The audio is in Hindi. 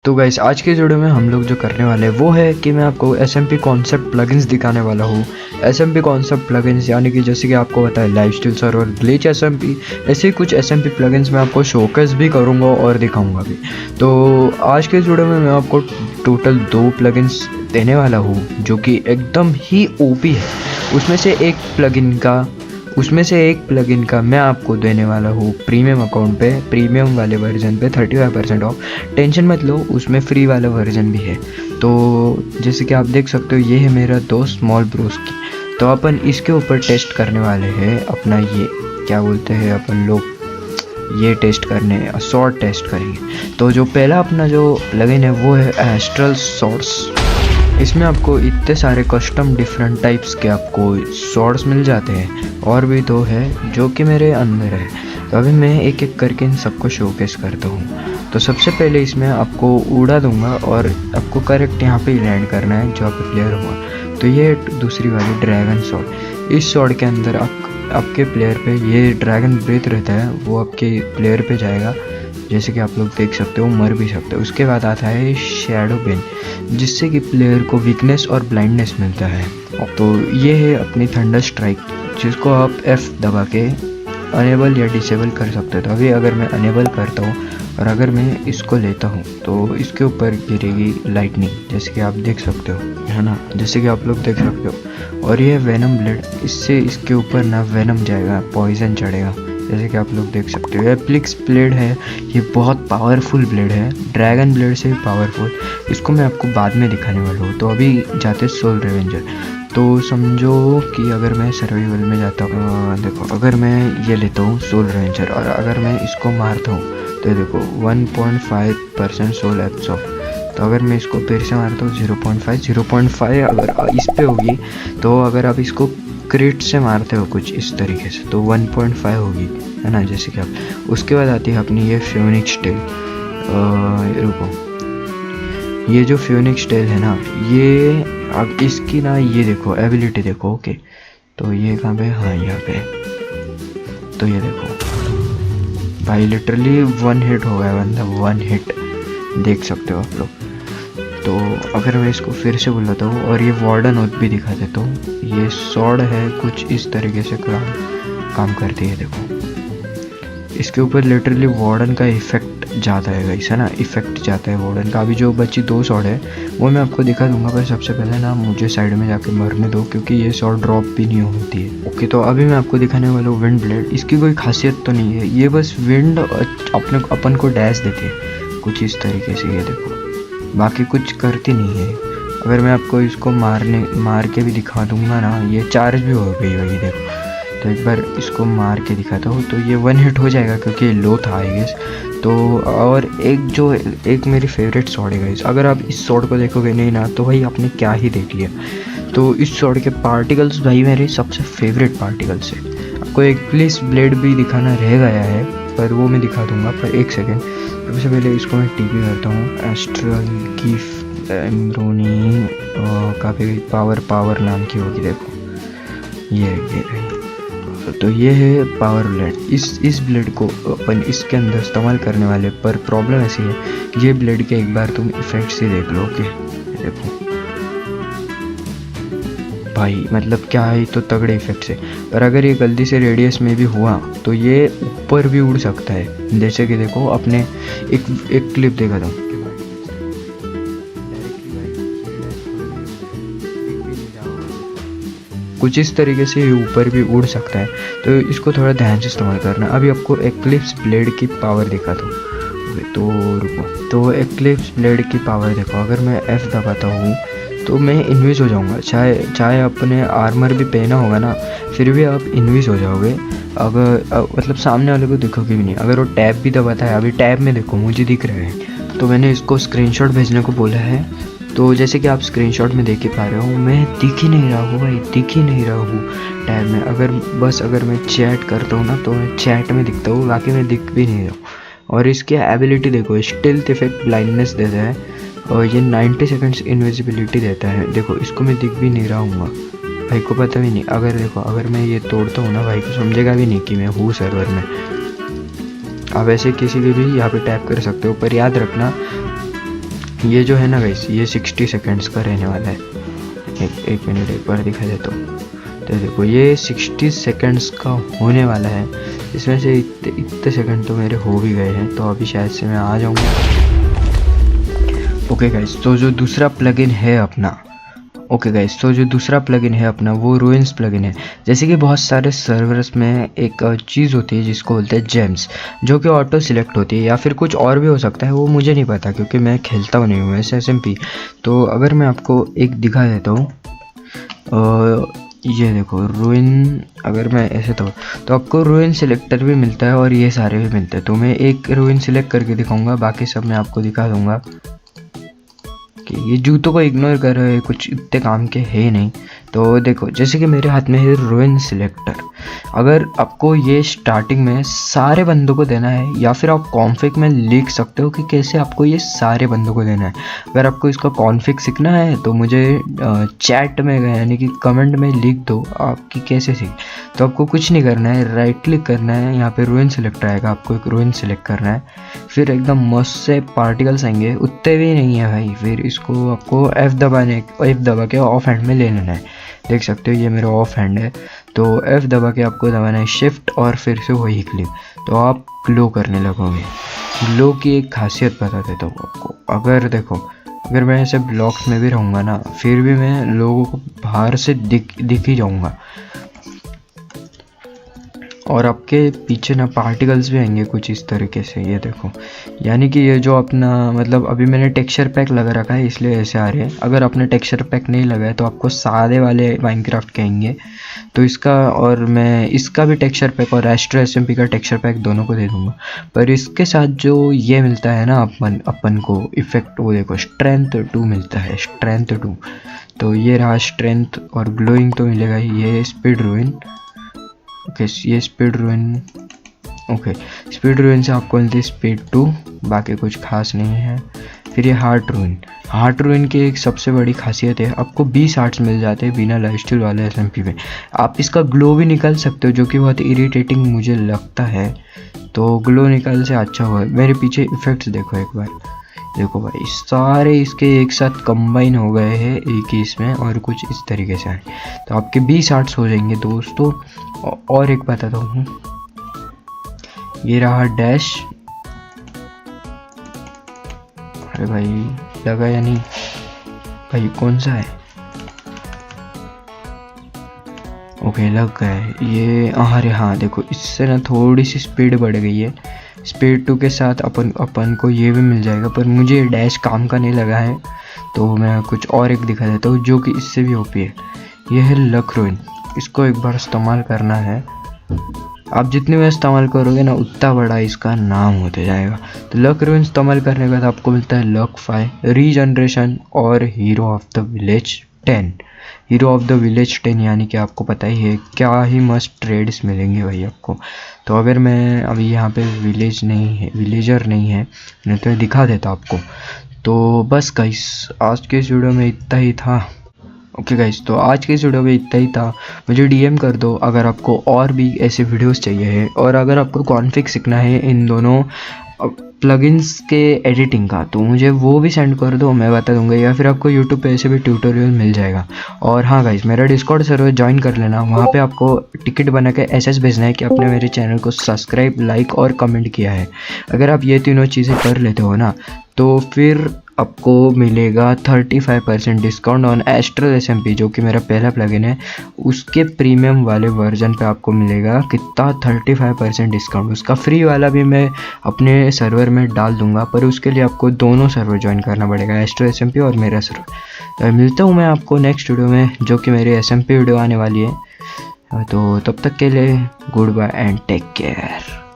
तो गाइस आज के वीडियो में हम लोग जो करने वाले हैं वो है कि मैं आपको SMP कॉन्सेप्ट प्लगइन्स दिखाने वाला हूँ। SMP कॉन्सेप्ट प्लगइन्स यानी कि जैसे कि आपको पता है लाइफस्टाइल सर्वर, ग्लिच SMP, ऐसे ही कुछ SMP प्लगइन्स मैं आपको शोकेस भी करूँगा और दिखाऊंगा भी। तो आज के इस वीडियो में मैं आपको टोटल 2 प्लगइन्स देने वाला हूँ जो कि एकदम ही OP है। उसमें से एक प्लगइन का मैं आपको देने वाला हूँ प्रीमियम अकाउंट पे, प्रीमियम वाले वर्जन पे 35% ऑफ। टेंशन मत लो, उसमें फ्री वाला वर्जन भी है। तो जैसे कि आप देख सकते हो ये है मेरा दोस्त स्मॉल ब्रोस की। तो अपन इसके ऊपर टेस्ट करने वाले हैं अपना ये क्या बोलते हैं अपन लोग ये टेस्ट करने सॉर्ड टेस्ट करेंगे। तो जो पहला अपना जो प्लगइन है वो है एस्ट्रल सॉर्ड्स। इसमें आपको इतने सारे कस्टम डिफरेंट टाइप्स के आपको सॉर्ड्स मिल जाते हैं और भी 2 है जो कि मेरे अंदर है। तो अभी मैं एक एक करके इन सबको शोकेस करता हूँ। तो सबसे पहले इसमें आपको उड़ा दूंगा और आपको करेक्ट यहाँ पे लैंड करना है जहाँ पे प्लेयर हुआ। तो ये दूसरी वाली ड्रैगन सॉर्ड, इस सॉर्ड के अंदर आपके प्लेयर पे ये ड्रैगन ब्रेथ रहता है, वो आपके प्लेयर पे जाएगा। जैसे कि आप लोग देख सकते हो मर भी सकते हो। उसके बाद आता है शैडो पेन जिससे कि प्लेयर को वीकनेस और ब्लाइंडनेस मिलता है। तो ये है अपनी थंडर स्ट्राइक जिसको आप F दबा के अनेबल या डिसेबल कर सकते हो। तो अभी अगर मैं अनेबल करता हूँ और अगर मैं इसको लेता हूँ तो इसके ऊपर गिरेगी लाइटनिंग जैसे कि आप देख सकते हो, है ना, जैसे कि आप लोग देख सकते हो। और ये वेनम ब्लेड, इससे इसके ऊपर ना वेनम जाएगा, पॉइजन चढ़ेगा जैसे कि आप लोग देख सकते हो। एप्लिक्स ब्लेड है, ये बहुत पावरफुल ब्लेड है, ड्रैगन ब्लेड से भी पावरफुल। इसको मैं आपको बाद में दिखाने वाला हूँ। तो अभी जाते सोल रिवेंजर। तो समझो कि अगर मैं सर्वाइवल में जाता हूँ, देखो अगर मैं ये लेता हूँ सोल रिवेंजर और अगर मैं इसको मारता हूँ तो देखो 1.5% सोल एब्सॉर्ब। तो अगर मैं इसको फिर से मारता हूँ 0.5 अगर इस पे होगी, तो अगर आप इसको क्रिट से मारते हो कुछ इस तरीके से तो 1.5 होगी, है ना, जैसे कि आप। उसके बाद आती है अपनी ये फ्यूनिक्स टेल। रुको, ये जो फ्यूनिक्स टेल है ना, ये अब इसकी ना ये देखो एबिलिटी देखो। ओके, तो ये कहाँ पे, हाँ यहाँ पे। तो ये देखो भाई लिटरली 1 हिट हो गया बंदा, 1 हिट देख सकते हो आप लोग। तो अगर मैं इसको फिर से बुलाता हूँ और ये वार्डन ओथ भी दिखा देता हूँ, ये सॉर्ड है कुछ इस तरीके से काम करती है। देखो इसके ऊपर लिटरली वार्डन का इफेक्ट जाता है गाइस, है ना, इफेक्ट जाता है वार्डन का। अभी जो बची 2 सॉर्ड है वो मैं आपको दिखा दूंगा, पर सबसे पहले ना मुझे साइड में जाके मरने दो क्योंकि ये सॉर्ड ड्रॉप भी नहीं होती है। ओके, तो अभी मैं आपको दिखाने वाला हूँ विंड ब्लेड। इसकी कोई खासियत तो नहीं है, ये बस विंड अपन को डैश देती है कुछ इस तरीके से, ये देखो, बाकी कुछ करती नहीं है। अगर मैं आपको इसको मार के भी दिखा दूंगा ना, ये चार्ज भी हो गई होगी देखो। तो एक बार इसको मार के दिखाता हूँ तो ये 1 हिट हो जाएगा क्योंकि ये लो था आई गेस। तो और एक मेरी फेवरेट सॉर्ड है गाइस, अगर आप इस सॉर्ड को देखोगे नहीं ना तो भाई आपने क्या ही देख लिया। तो इस सॉर्ड के पार्टिकल्स भाई मेरे सबसे फेवरेट पार्टिकल्स है। आपको एक प्लीज ब्लेड भी दिखाना रह गया है पर वो मैं दिखा दूंगा, पर 1 सेकेंड। सबसे पहले इसको मैं टीपी करता हूँ। एस्ट्रल की एम्ब्रोनी काफ़ी पावर नाम की होगी, देखो ये रही। तो ये है पावर ब्लेड। इस ब्लेड को अपन इसके अंदर इस्तेमाल करने वाले, पर प्रॉब्लम ऐसी है ये ब्लेड के एक बार तुम इफेक्ट्स ही देख लो। ओके देखो भाई, मतलब क्या है, तो तगड़े इफेक्ट्स है। पर अगर ये गलती से रेडियस में भी हुआ तो ये ऊपर भी उड़ सकता है। जैसे कि देखो अपने एक क्लिप देखा था, कुछ इस तरीके से ऊपर भी उड़ सकता है। तो इसको थोड़ा ध्यान से इस्तेमाल करना। अभी आपको एक्लिप्स ब्लेड की पावर दिखा दूँ तो रुको। तो एक्लिप्स ब्लेड की पावर देखो, अगर मैं F दबाता हूँ तो मैं इन्विज हो जाऊँगा। चाहे अपने आर्मर भी पहना होगा ना, फिर भी आप इन्विज हो जाओगे। अगर मतलब सामने वाले को दिखोगे भी नहीं। अगर वो टैब भी दबाता है, अभी टैब में देखो मुझे दिख रहे हैं। तो मैंने इसको स्क्रीनशॉट भेजने को बोला है, तो जैसे कि आप स्क्रीनशॉट में देख ही पा रहे हो मैं दिख ही नहीं रहा हूँ भाई, दिख ही नहीं रहा हूँ टैब में। अगर मैं चैट करता हूँ ना तो मैं चैट में दिखता हूँ, बाकी मैं दिख भी नहीं रहा हूँ। और इसकी एबिलिटी देखो, स्टिल्थ इफेक्ट ब्लाइंडनेस देता है और ये 90 सेकंड्स इनविजिबिलिटी देता है। देखो इसको मैं दिख भी नहीं रहा हूँ, भाई को पता भी नहीं। अगर देखो अगर मैं ये तोड़ता हूँ ना, भाई को समझेगा भी नहीं कि मैं हूँ सर्वर में। आप ऐसे किसी के भी यहाँ पे टैप कर सकते हो, पर याद रखना ये जो है ना गाइस, ये 60 सेकेंड्स का रहने वाला है। एक मिनट एक बार दिखा देता हूँ। तो देखो ये 60 सेकेंड्स का होने वाला है। इसमें से इतने सेकंड तो मेरे हो भी गए हैं, तो अभी शायद से मैं आ जाऊँगा। ओके गाइस, तो जो दूसरा प्लगइन है अपना वो रूइंस प्लगइन है। जैसे कि बहुत सारे सर्वर्स में एक चीज़ होती है जिसको बोलते हैं जेम्स, जो कि ऑटो सिलेक्ट होती है, या फिर कुछ और भी हो सकता है, वो मुझे नहीं पता क्योंकि मैं खेलता हूँ नहीं हूँ ऐसे SMP। तो अगर मैं आपको एक दिखा देता हूँ, ये देखो रूइन, अगर मैं ऐसे तो आपको रूइन सिलेक्टर भी मिलता है और ये सारे भी मिलते हैं। तो मैं एक रूइन सिलेक्ट करके दिखाऊंगा, बाकी सब मैं आपको दिखा दूंगा। ये जूतों को इग्नोर कर रहे हैं, कुछ इतने काम के है नहीं। तो देखो जैसे कि मेरे हाथ में है रूइन सिलेक्टर। अगर आपको ये स्टार्टिंग में सारे बंदों को देना है, या फिर आप कॉन्फ़िग में लिख सकते हो कि कैसे आपको ये सारे बंदों को देना है। अगर आपको इसका कॉन्फ़िग सीखना है तो मुझे चैट में यानी कि कमेंट में लिख दो आपकी कैसे सीख। तो आपको कुछ नहीं करना है, राइट क्लिक करना है, यहाँ पे रूइन सिलेक्टर आएगा, आपको एक रूइन सिलेक्ट करना है। फिर एकदम मस्त से पार्टिकल्स आएंगे, उतने भी नहीं है भाई। फिर इसको आपको F दबा के ऑफ हैंड में ले लेना है। देख सकते हो ये मेरा ऑफ हैंड है, तो F दबा के आपको दबाना है शिफ्ट और फिर से वही क्लिक, तो आप ग्लो करने लगोगे। ग्लो की एक खासियत बता देता हूँ आपको। अगर देखो, अगर मैं ऐसे ब्लॉक्स में भी रहूँगा ना, फिर भी मैं लोगों को बाहर से दिख ही जाऊँगा, और आपके पीछे ना पार्टिकल्स भी आएंगे कुछ इस तरीके से। ये देखो, यानी कि ये जो अपना मतलब अभी मैंने टेक्सचर पैक लगा रखा है इसलिए ऐसे आ रहे हैं। अगर आपने टेक्सचर पैक नहीं लगाया तो आपको सादे वाले माइनक्राफ्ट कहेंगे। तो इसका और मैं इसका भी टेक्सचर पैक और एस्ट्रो SMP का टेक्सचर पैक दोनों को दे दूँगा। पर इसके साथ जो ये मिलता है ना अपन को इफेक्ट, वो देखो स्ट्रेंथ 2 मिलता है, स्ट्रेंथ 2। तो ये रहा स्ट्रेंथ, और ग्लोइंग तो मिलेगा ही। ये स्पीड रूइन, ओके ये स्पीड रूइन, ओके स्पीड रूइन से आपको मिलती है स्पीड 2, बाकी कुछ खास नहीं है। फिर ये हार्ट रूइन की एक सबसे बड़ी खासियत है, आपको 20 हार्ट्स मिल जाते हैं बिना लाइफस्टाइल वाले SMP में। आप इसका ग्लो भी निकाल सकते हो, जो कि बहुत इरिटेटिंग मुझे लगता है। तो ग्लो निकाल से अच्छा हुआ। मेरे पीछे इफेक्ट्स देखो एक बार, देखो भाई सारे इसके एक साथ कंबाइन हो गए हैं एक ही इसमें, और कुछ इस तरीके से है। तो आपके 20 आर्ट्स हो जाएंगे दोस्तों। और एक बताता हूँ, ये रहा डैश। अरे भाई लगा या नहीं भाई, कौन सा है? ओके लग गया है ये। अरे हाँ देखो, इससे ना थोड़ी सी स्पीड बढ़ गई है। स्पीड 2 के साथ अपन को ये भी मिल जाएगा, पर मुझे डैश काम का नहीं लगा है, तो मैं कुछ और एक दिखा देता हूँ जो कि इससे भी OP है। ये है लक रूइन। इसको एक बार इस्तेमाल करना है। आप जितनी बार इस्तेमाल करोगे ना, उतना बड़ा इसका नाम होते जाएगा। तो लक रूइन इस्तेमाल करने के बाद आपको मिलता है लक 5, रीजनरेशन और hero of the village 10। Hero of the village 10 यानी कि आपको पता ही है क्या ही मस्त ट्रेड्स मिलेंगे भाई आपको। तो अगर मैं अभी यहाँ पे विलेजर नहीं है, नहीं तो दिखा देता आपको। तो बस गाइस आज के इस वीडियो में इतना ही था। ओके गाइस, तो आज के इस वीडियो में इतना ही था। मुझे DM कर दो अगर आपको और भी ऐसे वीडियोस चाहिए है, और अगर आपको कॉन्फ़िग सीखना है इन दोनों प्लगइन्स के एडिटिंग का, तो मुझे वो भी सेंड कर दो, मैं बता दूंगा। या फिर आपको यूट्यूब पे ऐसे भी ट्यूटोरियल मिल जाएगा। और हाँ गाइस, मेरा डिस्कॉर्ड सर्वर ज्वाइन कर लेना। वहाँ पे आपको टिकट बना के SS भेजना है कि आपने मेरे चैनल को सब्सक्राइब, लाइक और कमेंट किया है। अगर आप ये तीनों चीज़ें कर लेते हो ना, तो फिर आपको मिलेगा 35% डिस्काउंट ऑन एस्ट्रल SMP, जो कि मेरा पहला प्लगइन है। उसके प्रीमियम वाले वर्जन पे आपको मिलेगा कितना 35% डिस्काउंट। उसका फ्री वाला भी मैं अपने सर्वर में डाल दूंगा, पर उसके लिए आपको दोनों सर्वर ज्वाइन करना पड़ेगा, एस्ट्रल SMP और मेरा सर्वर। तो मिलता हूँ मैं आपको नेक्स्ट वीडियो में, जो कि मेरी SMP वीडियो आने वाली है। तो तब तक के लिए good bye and take care.